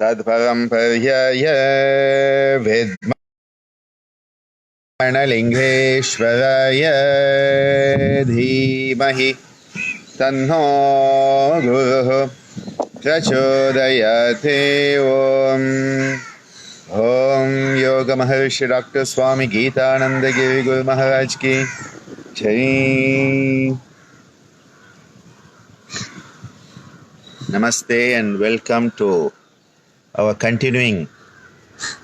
Tadparamparya Vidmanalingeshwaraya Dhimahi Tanno Guruhu Prachodayate Om. Om Yoga Maharshi Dr. Swami Ananda Guru Maharaj Ki Jai. Namaste and welcome to our continuing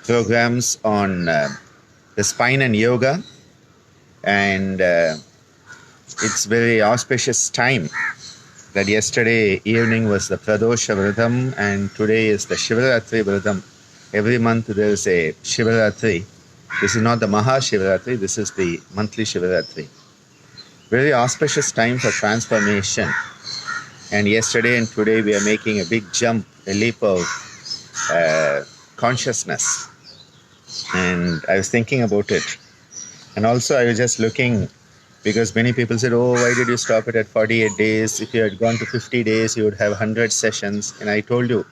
programs on the spine and yoga, and it's very auspicious time that yesterday evening was the Pradosha Vratam and today is the Shivaratri Vratam. Every month there is a Shivaratri. This is not the Maha Shivaratri, this is the monthly Shivaratri. Very auspicious time for transformation. And yesterday and today we are making a big jump, a leap of consciousness. And I was thinking about it. And also I was just looking, because many people said, oh, why did you stop it at 48 days? If you had gone to 50 days, you would have 100 sessions. And I told you,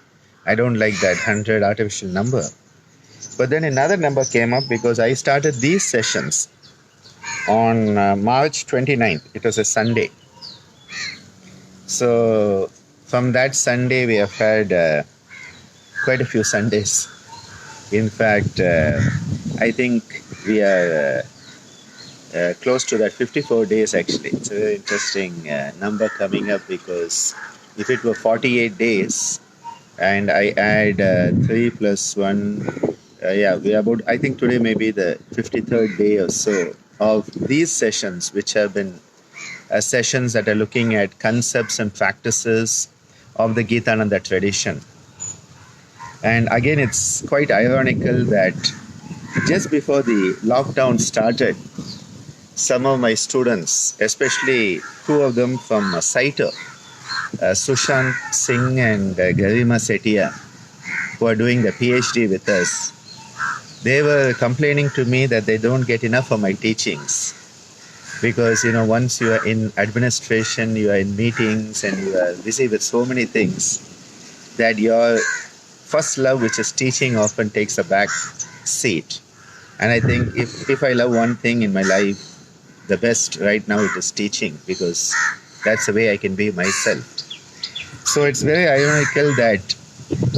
I don't like that 100 artificial number. But then another number came up because I started these sessions on March 29th. It was a Sunday. So from that Sunday, we have had quite a few Sundays. In fact, I think we are close to that 54 days actually. It's a very interesting number coming up, because if it were 48 days and I add 3 plus 1, we are about, I think today may be the 53rd day or so of these sessions, which have been sessions that are looking at concepts and practices of the Gitananda tradition. And again, it's quite ironical that just before the lockdown started, some of my students, especially two of them from Saito, Sushant Singh and Garima Setia, who are doing the PhD with us, they were complaining to me that they don't get enough of my teachings. Because, once you are in administration, you are in meetings and you are busy with so many things, that your first love, which is teaching, often takes a back seat. And I think if I love one thing in my life, the best right now it is teaching, because that's the way I can be myself. So it's very ironical that,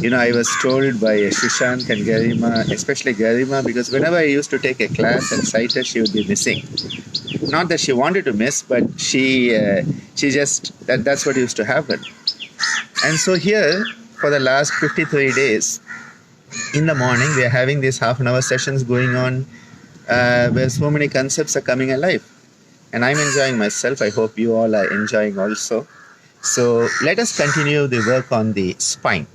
I was told by Shishant and Garima, especially Garima, because whenever I used to take a class at Saita, she would be missing. Not that she wanted to miss, but she just, that's what used to happen. And so here, for the last 53 days, in the morning, we are having these half-an-hour sessions going on where so many concepts are coming alive. And I'm enjoying myself. I hope you all are enjoying also. So let us continue the work on the spine.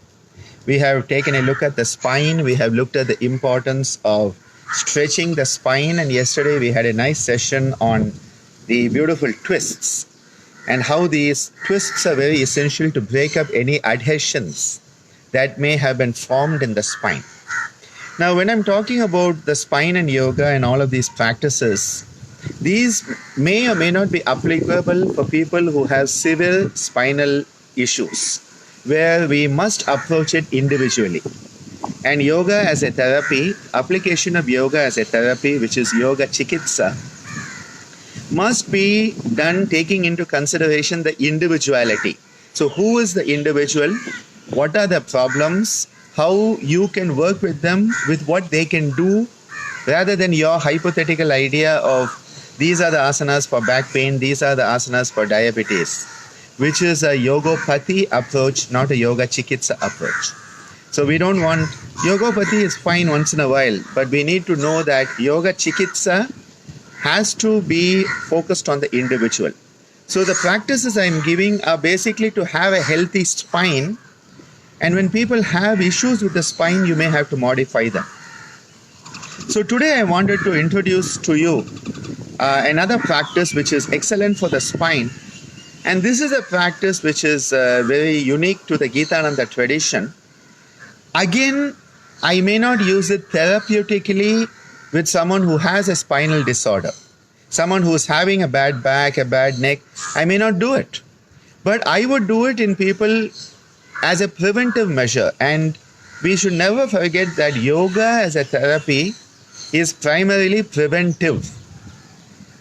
We have taken a look at the spine. We have looked at the importance of stretching the spine. And yesterday we had a nice session on the beautiful twists and how these twists are very essential to break up any adhesions that may have been formed in the spine. Now, when I'm talking about the spine and yoga and all of these practices, these may or may not be applicable for people who have severe spinal issues, where we must approach it individually. And yoga as a therapy, application of yoga as a therapy, which is yoga chikitsa, must be done taking into consideration the individuality. So who is the individual? What are the problems? How you can work with them, with what they can do, rather than your hypothetical idea of these are the asanas for back pain, these are the asanas for diabetes, which is a yogopathy approach, not a yoga chikitsa approach. So we don't want, yogopathy is fine once in a while, but we need to know that yoga chikitsa has to be focused on the individual. So the practices I'm giving are basically to have a healthy spine, and when people have issues with the spine, you may have to modify them. So today I wanted to introduce to you another practice which is excellent for the spine. And this is a practice which is very unique to the Gitananda tradition. Again, I may not use it therapeutically with someone who has a spinal disorder. Someone who is having a bad back, a bad neck, I may not do it. But I would do it in people as a preventive measure. And we should never forget that yoga as a therapy is primarily preventive.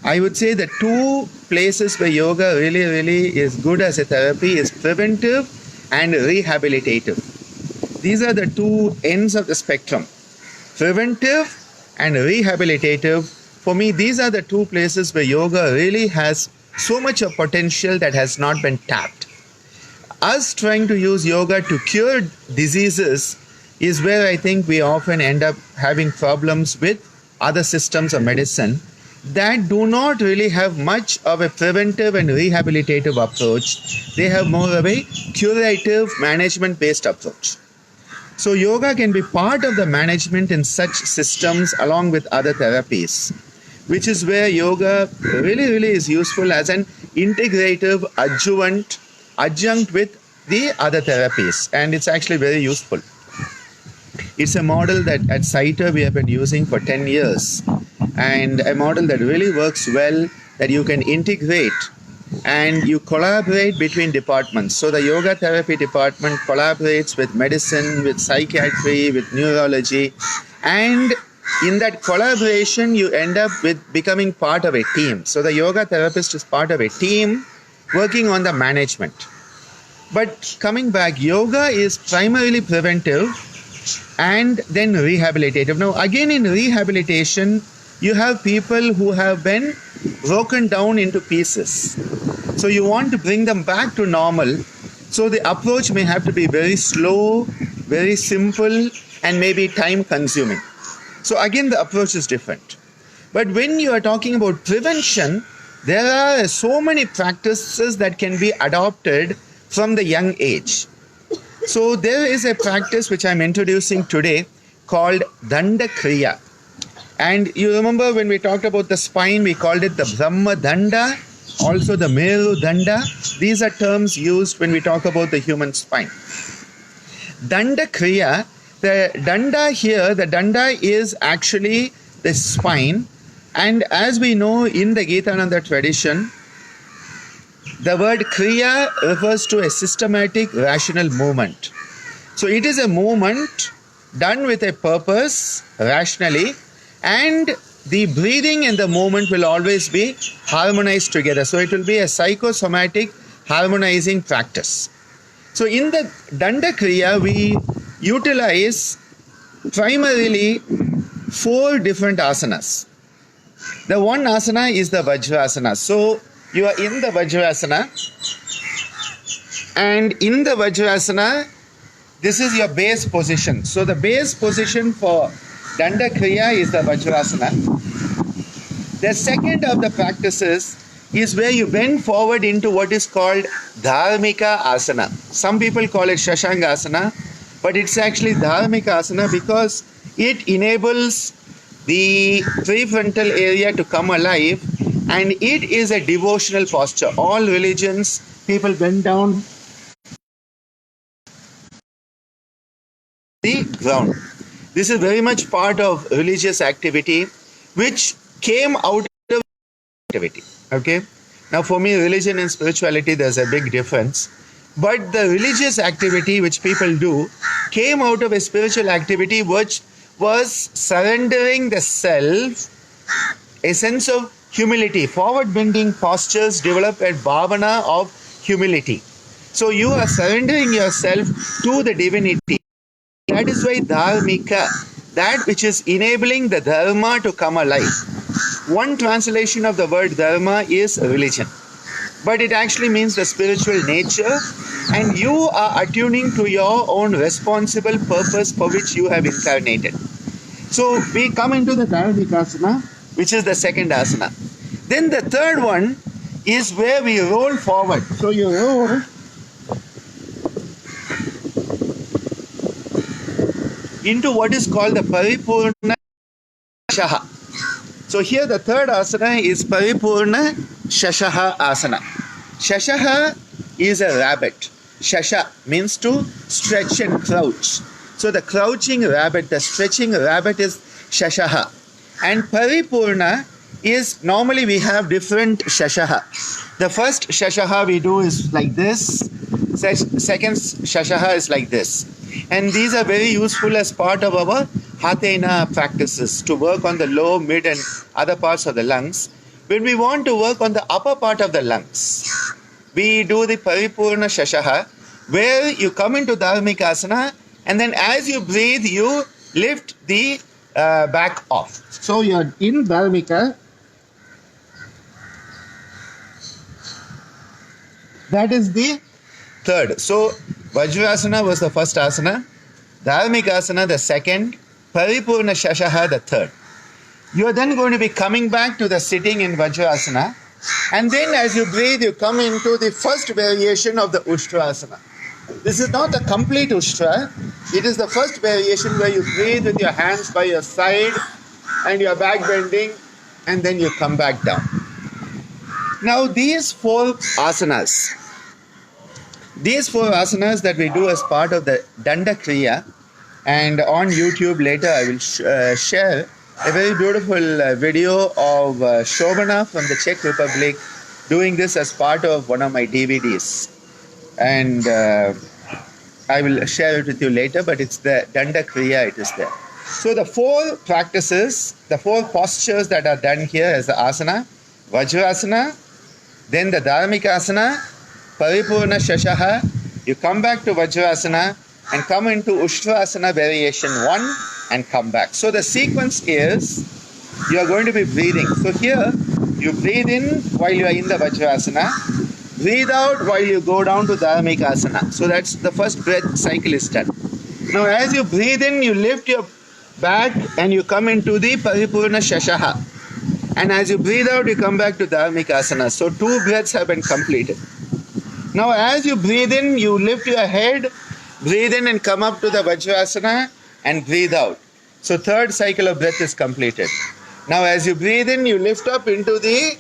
I would say the two places where yoga really is good as a therapy is preventive and rehabilitative. These are the two ends of the spectrum. Preventive and rehabilitative. For me, these are the two places where yoga really has so much of potential that has not been tapped. Us trying to use yoga to cure diseases is where I think we often end up having problems with other systems of medicine that do not really have much of a preventive and rehabilitative approach. They have more of a curative management-based approach. So yoga can be part of the management in such systems along with other therapies, which is where yoga really is useful as an integrative adjunct with the other therapies, and it's actually very useful. It's a model that at ICYER we have been using for 10 years, and a model that really works well, that you can integrate and you collaborate between departments. So the yoga therapy department collaborates with medicine, with psychiatry, with neurology, and in that collaboration you end up with becoming part of a team. So the yoga therapist is part of a team working on the management. But coming back, yoga is primarily preventive and then rehabilitative. Now again, in rehabilitation you have people who have been broken down into pieces. So you want to bring them back to normal. So the approach may have to be very slow, very simple, and maybe time consuming. So again, the approach is different. But when you are talking about prevention, there are so many practices that can be adopted from the young age. So there is a practice which I'm introducing today called Danda Kriya. And you remember when we talked about the spine, we called it the Brahma Danda, also the Meru Danda. These are terms used when we talk about the human spine. Danda Kriya, the Danda here, the Danda is actually the spine. And as we know in the Gita-Ananda tradition, the word Kriya refers to a systematic rational movement. So it is a movement done with a purpose, rationally, and the breathing and the movement will always be harmonized together. So it will be a psychosomatic harmonizing practice. So in the Danda Kriya, we utilize primarily 4 different asanas. The one asana is the Vajrasana. So you are in the Vajrasana, and in the Vajrasana, this is your base position. So the base position for Danda Kriya is the Vajrasana. The second of the practices is where you bend forward into what is called Dharmika Asana. Some people call it Shashanga Asana, but it's actually Dharmika Asana because it enables the prefrontal area to come alive, and it is a devotional posture. All religions, people bend down the ground. This is very much part of religious activity which came out of activity. Okay? Now for me, religion and spirituality, there's a big difference. But the religious activity which people do came out of a spiritual activity which was surrendering the self, a sense of humility. Forward bending postures develop a bhavana of humility. So you are surrendering yourself to the divinity. That is why Dharmika, that which is enabling the Dharma to come alive. One translation of the word Dharma is religion, but it actually means the spiritual nature, and you are attuning to your own responsible purpose for which you have incarnated. So we come into the Dharmikasana, which is the second asana. Then the third one is where we roll forward. So you roll into what is called the Paripurna Shashaha. So here the third asana is Paripurna Shashaha Asana. Shashaha is a rabbit. Shasha means to stretch and crouch. So the crouching rabbit, the stretching rabbit is Shashaha. And Paripurna is, normally we have different Shashaha. The first Shashaha we do is like this. Second Shashaha is like this. And these are very useful as part of our Hatena practices to work on the low, mid and other parts of the lungs. When we want to work on the upper part of the lungs, we do the Paripurna Shashaha, where you come into Dharmikasana, and then as you breathe, you lift the back off. So you're in Dharmika. That is the third. So Vajrasana was the first asana, Dharmikasana the second, Paripurna Shashaha the third. You are then going to be coming back to the sitting in Vajrasana, and then as you breathe, you come into the first variation of the Ushtrasana. This is not the complete Ushtra. It is the first variation where you breathe with your hands by your side and your back bending, and then you come back down. Now these four asanas that we do as part of the Danda Kriya, and on YouTube later I will share a very beautiful video of Shobana from the Czech Republic doing this as part of one of my DVDs. And I will share it with you later, but it's the Danda Kriya, it is there. So the four practices, the four postures that are done here as the asana, Vajrasana, then the Dharmikasana, Paripurna Shashaha, you come back to Vajrasana and come into Ushtrasana variation 1 and come back. So the sequence is, you are going to be breathing. So here, you breathe in while you are in the Vajrasana, breathe out while you go down to Dharmikasana. So that's the first breath cycle is done. Now as you breathe in, you lift your back and you come into the Paripurna Shashaha. And as you breathe out, you come back to Dharmikasana. So 2 breaths have been completed. Now as you breathe in, you lift your head, breathe in and come up to the Vajrasana and breathe out. So 3rd cycle of breath is completed. Now as you breathe in, you lift up into the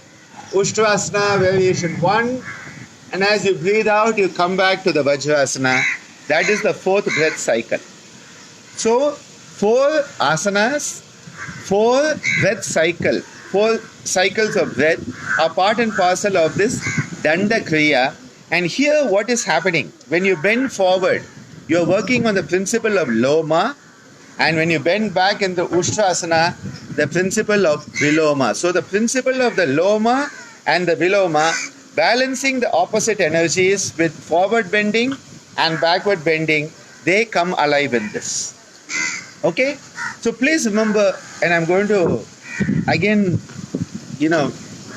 Ushtrasana variation 1. And as you breathe out, you come back to the Vajrasana. That is the 4th breath cycle. So 4 asanas, 4 breath cycle, 4 cycles of breath are part and parcel of this Danda Kriya. And here what is happening? When you bend forward, you are working on the principle of Loma, and when you bend back in the Ushtrasana, the principle of Viloma. So the principle of the Loma and the Viloma, balancing the opposite energies with forward bending and backward bending, they come alive in this. Okay? So please remember, and I'm going to again,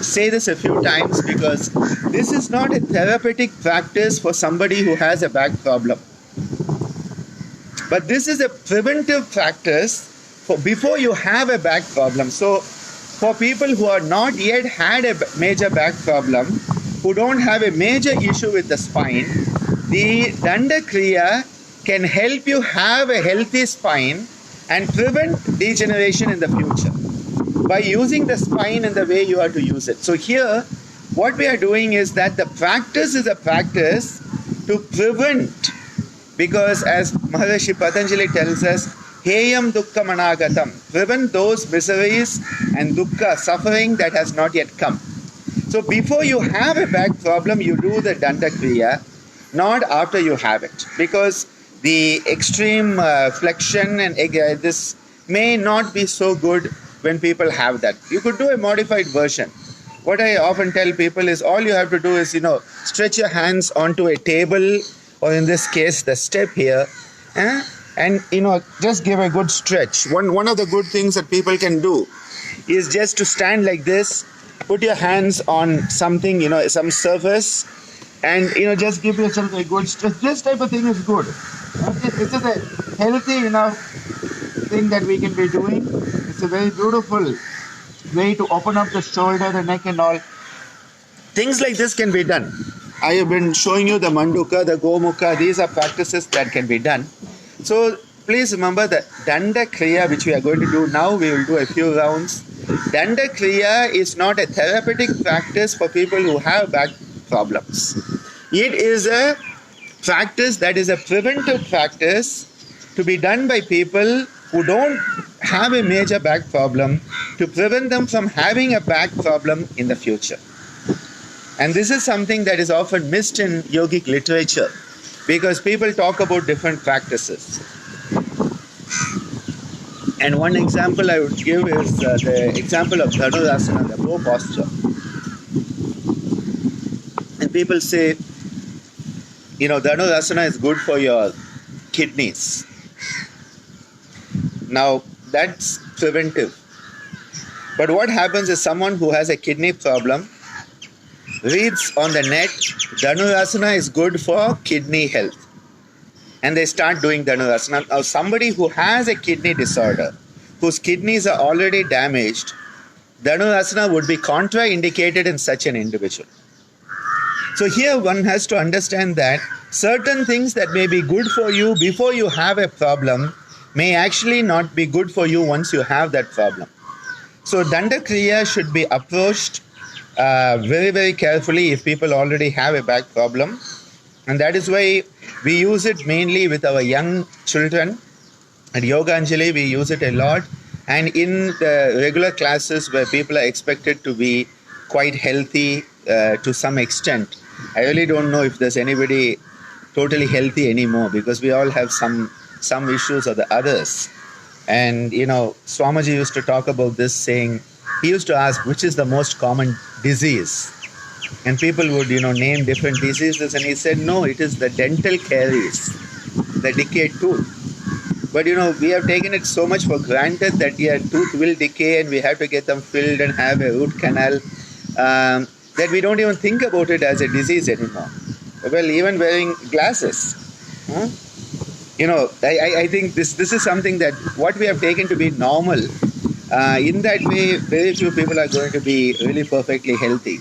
say this a few times, because this is not a therapeutic practice for somebody who has a back problem. But this is a preventive practice for before you have a back problem. So for people who are not yet had a major back problem, who don't have a major issue with the spine, the Danda Kriya can help you have a healthy spine and prevent degeneration in the future by using the spine in the way you are to use it. So here, what we are doing is that the practice is a practice to prevent, because as Maharishi Patanjali tells us, Heyam Dukkha Managatam, prevent those miseries and dukkha, suffering that has not yet come. So before you have a back problem, you do the Danda Kriya, not after you have it, because the extreme flexion and this may not be so good when people have that. You could do a modified version. What I often tell people is all you have to do is, stretch your hands onto a table, or in this case, the step here, and, just give a good stretch. One of the good things that people can do is just to stand like this, put your hands on something, some surface, and, just give yourself a good stretch. This type of thing is good. Okay? This is a healthy enough thing that we can be doing. It's a very beautiful way to open up the shoulder, the neck and all. Things like this can be done. I have been showing you the Manduka, the Gomukha. These are practices that can be done. So please remember the Danda Kriya, which we are going to do now. We will do a few rounds. Danda Kriya is not a therapeutic practice for people who have back problems. It is a practice that is a preventive practice to be done by people who don't have a major back problem, to prevent them from having a back problem in the future. And this is something that is often missed in yogic literature. because people talk about different practices. And one example I would give is the example of Dhanurasana, the bow posture. And people say, Dhanurasana is good for your kidneys. Now, that's preventive. But what happens is someone who has a kidney problem reads on the net, Dhanurasana is good for kidney health. And they start doing Dhanurasana. Now, somebody who has a kidney disorder, whose kidneys are already damaged, Dhanurasana would be contraindicated in such an individual. So here one has to understand that certain things that may be good for you before you have a problem may actually not be good for you once you have that problem. So Danda Kriya should be approached very, very carefully if people already have a back problem. And that is why we use it mainly with our young children. At Yoga Anjali, we use it a lot. And in the regular classes where people are expected to be quite healthy to some extent, I really don't know if there's anybody totally healthy anymore, because we all have some issues or the others. And Swamiji used to talk about this, saying, he used to ask which is the most common disease, and people would name different diseases, and he said no, it is the dental caries, the decayed tooth. But we have taken it so much for granted that tooth will decay and we have to get them filled and have a root canal, that we don't even think about it as a disease anymore. Well, even wearing glasses, I think this is something that what we have taken to be normal. In that way, very few people are going to be really perfectly healthy.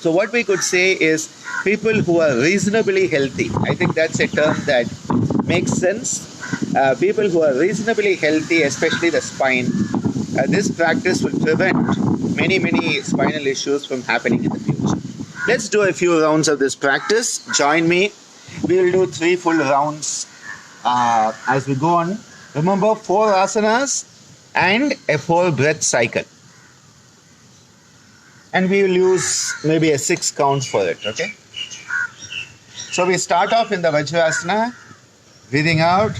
So what we could say is people who are reasonably healthy. I think that's a term that makes sense. People who are reasonably healthy, especially the spine, this practice will prevent many, many spinal issues from happening in the future. Let's do a few rounds of this practice. Join me. We will do 3 full rounds as we go on. Remember, 4 asanas and a 4 breath cycle. And we will use maybe a 6 counts for it, okay? So we start off in the Vajrasana, breathing out,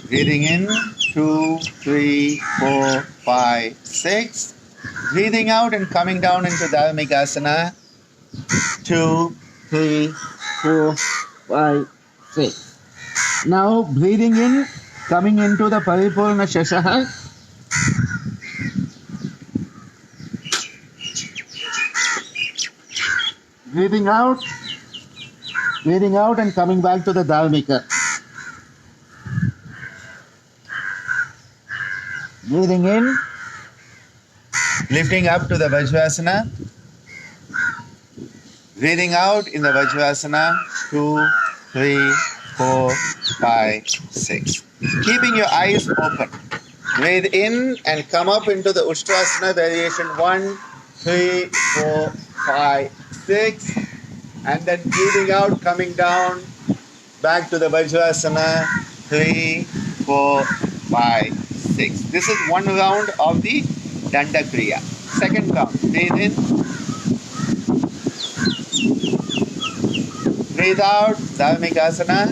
breathing in, 2, 3, 4, 5, 6. Breathing out and coming down into Dharmikasana, 2, 3, 4, 5, 6. Now breathing in, coming into the Paripurna Shashaha. Breathing out and coming back to the Dharmika. Breathing in, lifting up to the Vajrasana. Breathing out in the Vajrasana, 2, 3, 4, 5, 6. Keeping your eyes open. Breathe in and come up into the Ushtrasana variation, 1, 3, 4, 5, 6. And then breathing out, coming down, back to the Vajrasana, 3, 4, 5, 6. This is 1 round of the Danda Kriya. Second round, breathe in. Breathe out, Dharmikasana.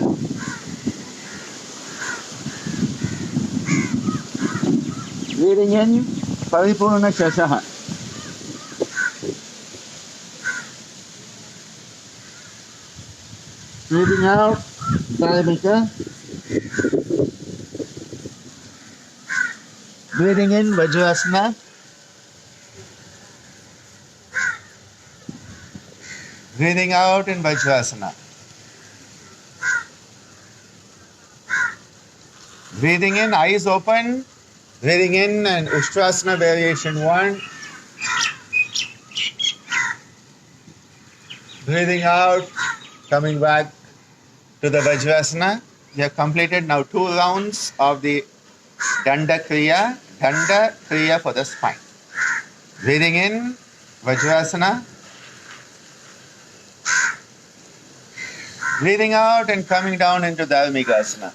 Breathing in, Paripurna Shashaha. Breathing out, Dharmika. Breathing in, Vajrasana. Breathing out in Vajrasana. Breathing in, eyes open. Breathing in and Ushtrasana variation 1. Breathing out, coming back to the Vajrasana. We have completed now 2 rounds of the Danda Kriya for the spine. Breathing in, Vajrasana. Breathing out and coming down into Dharmikasana.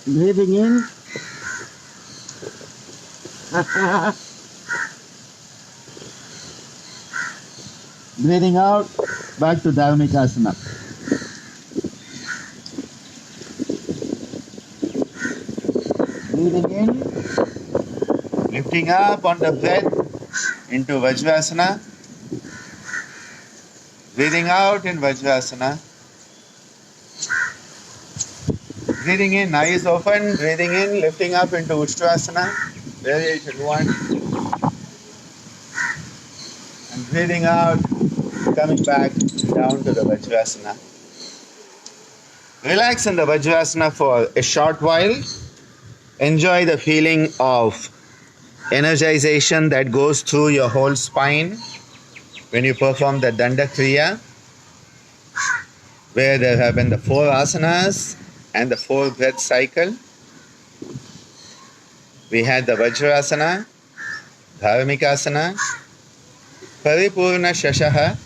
Breathing in. Breathing out, back to Dharmikasana. Breathing in, lifting up on the breath into Vajrasana. Breathing out in Vajrasana. Breathing in, eyes open. Breathing in, lifting up into Ustrasana. Variation 1. And breathing out, coming back down to the Vajrasana. Relax in the Vajrasana for a short while. Enjoy the feeling of energization that goes through your whole spine when you perform the Danda Kriya, where there have been the 4 asanas and the 4 breath cycle. We had the Vajrasana, Dharmikasana, Paripurna Shashaha,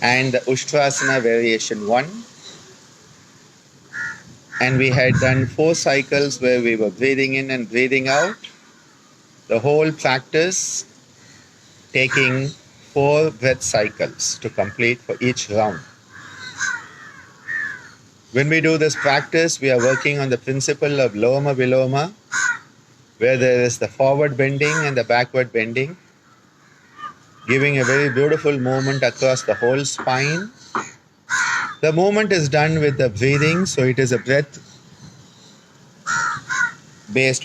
and the Ustrasana variation 1. And we had done 4 cycles where we were breathing in and breathing out. The whole practice taking 4 breath cycles to complete for each round. When we do this practice, we are working on the principle of Loma Viloma, where there is the forward bending and the backward bending, giving a very beautiful movement across the whole spine. The movement is done with the breathing, so it is a breath-based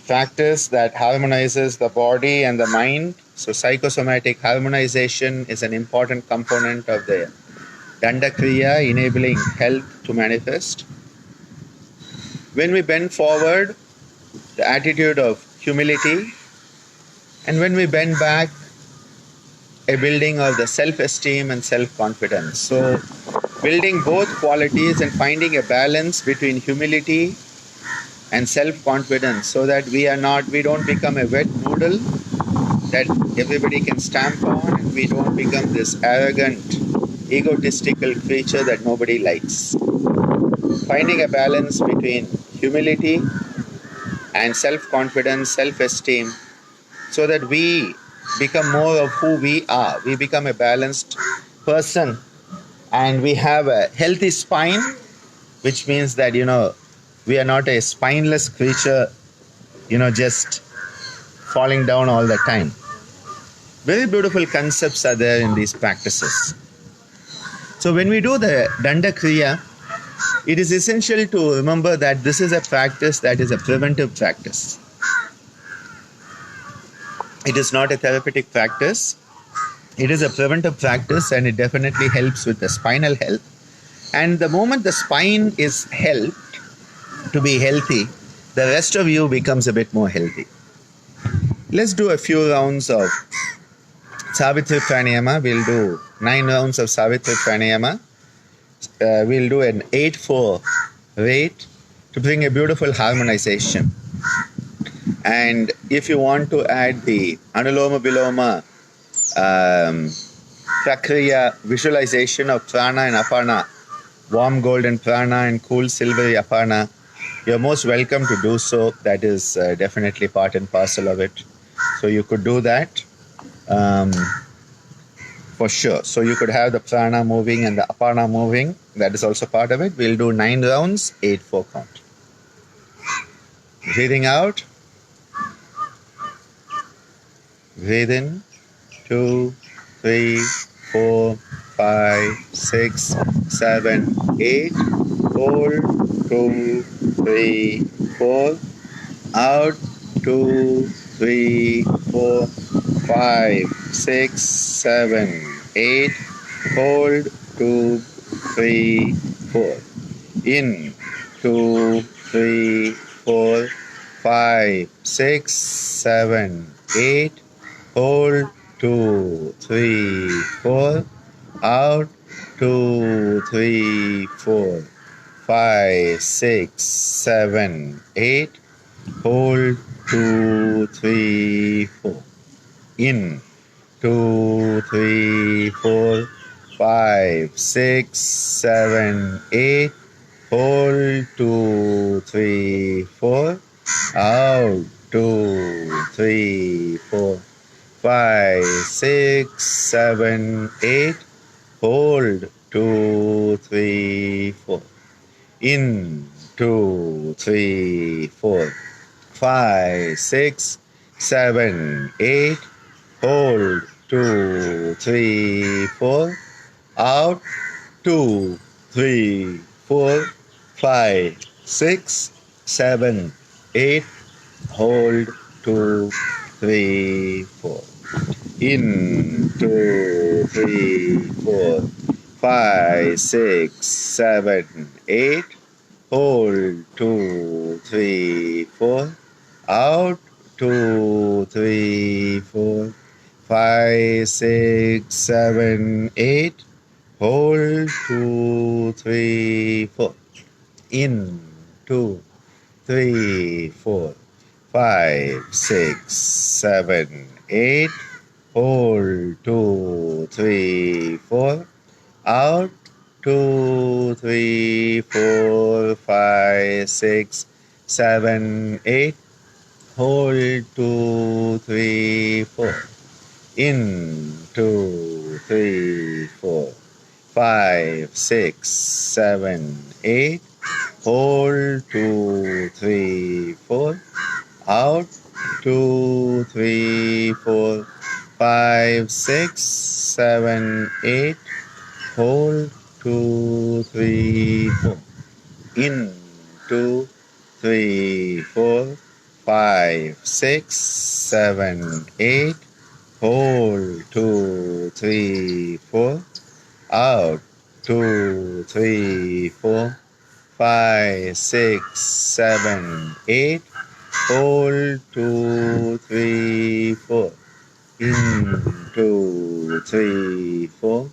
practice that harmonizes the body and the mind. So psychosomatic harmonization is an important component of the Danda Kriya, enabling health to manifest. When we bend forward, the attitude of humility, and when we bend back, a building of the self-esteem and self-confidence. So building both qualities and finding a balance between humility and self-confidence, so that we don't become a wet noodle that everybody can stamp on, and we don't become this arrogant, egotistical creature that nobody likes. Finding a balance between humility and self-confidence, self-esteem, so that we become more of who we are. We become a balanced person, and we have a healthy spine, which means that, we are not a spineless creature, just falling down all the time. Very beautiful concepts are there in these practices. So when we do the Danda Kriya, it is essential to remember that this is a practice that is a preventive practice. It is not a therapeutic practice. It is a preventive practice, and it definitely helps with the spinal health. And the moment the spine is helped to be healthy, the rest of you becomes a bit more healthy. Let's do a few rounds of Savitri Pranayama. We'll do 9 rounds of Savitri Pranayama. We'll do an 8-4 rate to bring a beautiful harmonization. And if you want to add the Anuloma Viloma Prakriya visualization of Prana and Apana, warm golden Prana and cool silvery Apana, you're most welcome to do so. That is definitely part and parcel of it. So you could do that for sure. So you could have the Prana moving and the Apana moving. That is also part of it. We'll do 9 rounds, 8-4 count. Breathing out. Breathe in. 2, 3, 4, 5, 6, 7, 8. Hold. 2, 3, 4. Out. 2, 3, 4, 5, 6, 7, 8. Hold. 2, 3, 4. In. 2, 3, 4, 5, 6, 7, 8. Hold. 2, 3, 4. Out. 2, 3, 4, 5, 6, 7, 8. Hold. 2, 3, 4. In. 2, 3, 4, 5, 6, 7, 8. Hold. 2, 3, 4. Out. 2, 3, 4, 5, 6, 7, 8. hold, 2, 3, 4. In, 2, 3, 4, 5, 6, 7, 8. Hold, 2, 3, 4. Out, 2, 3, 4, 5, 6, 7, 8. Hold, 2, 3, 4. In, 2, 3, 4, 5, 6, 7, 8. Hold, 2, 3, 4. Out, 2, 3, 4, 5, 6, 7, 8. Hold, 2, 3, 4. In, 2, 3, 4, 5, 6, 7, 8. Hold, 2, 3, 4. Out, 2, 3, 4, 5, 6, 7, 8. Hold, 2, 3, 4. In, 2, 3, 4, 5, 6, 7, 8. Hold, 2, 3, 4. Out, 2, 3, 4, 5, 6, 7, 8. Hold, 2, 3, 4. In, 2, 3, 4, 5, 6, 7, 8. Hold, 2, 3, 4. Out, 2, 3, 4, 5, 6, 7, 8. Hold, 2, 3, 4. In, 2, 3, 4,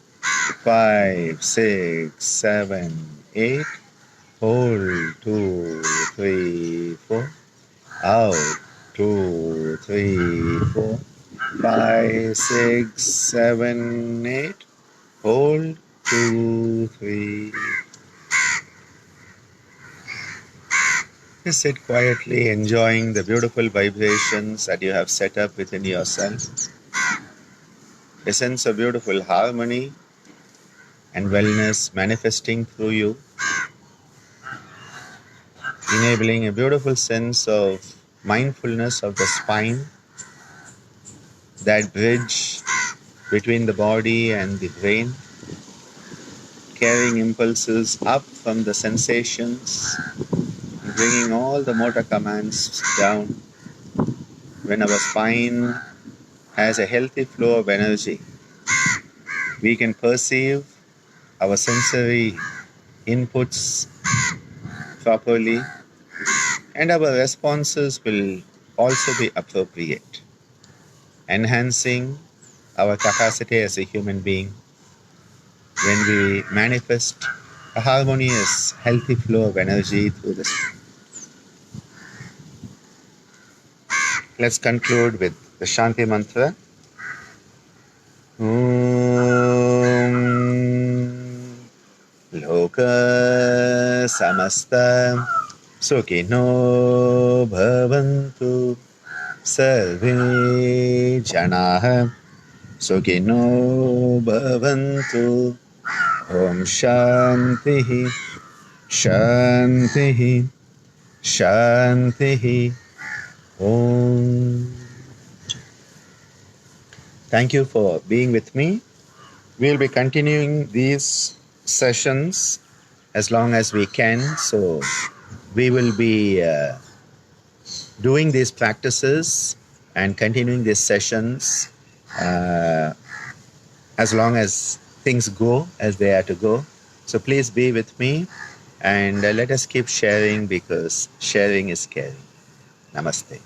5, 6, 7, 8. Hold, 2, 3, 4. Out, 2, 3, 4, 5, 6, 7, 8. Hold, 2, 3. Just sit quietly, enjoying the beautiful vibrations that you have set up within yourself. A sense of beautiful harmony and wellness manifesting through you, enabling a beautiful sense of mindfulness of the spine, that bridge between the body and the brain, carrying impulses up from the sensations, bringing all the motor commands down. When our spine has a healthy flow of energy, we can perceive our sensory inputs properly, and our responses will also be appropriate, enhancing our capacity as a human being when we manifest a harmonious, healthy flow of energy through this. Let's conclude with the Shanti mantra. Loka samasta sukino bhavantu sarve janaha sukino bhavantu. Om Shantihi Shantihi Shantihi Om. Thank you for being with me. We'll be continuing these sessions as long as we can. So we will be doing these practices and continuing these sessions as long as things go as they are to go. So please be with me, and let us keep sharing, because sharing is caring. Namaste.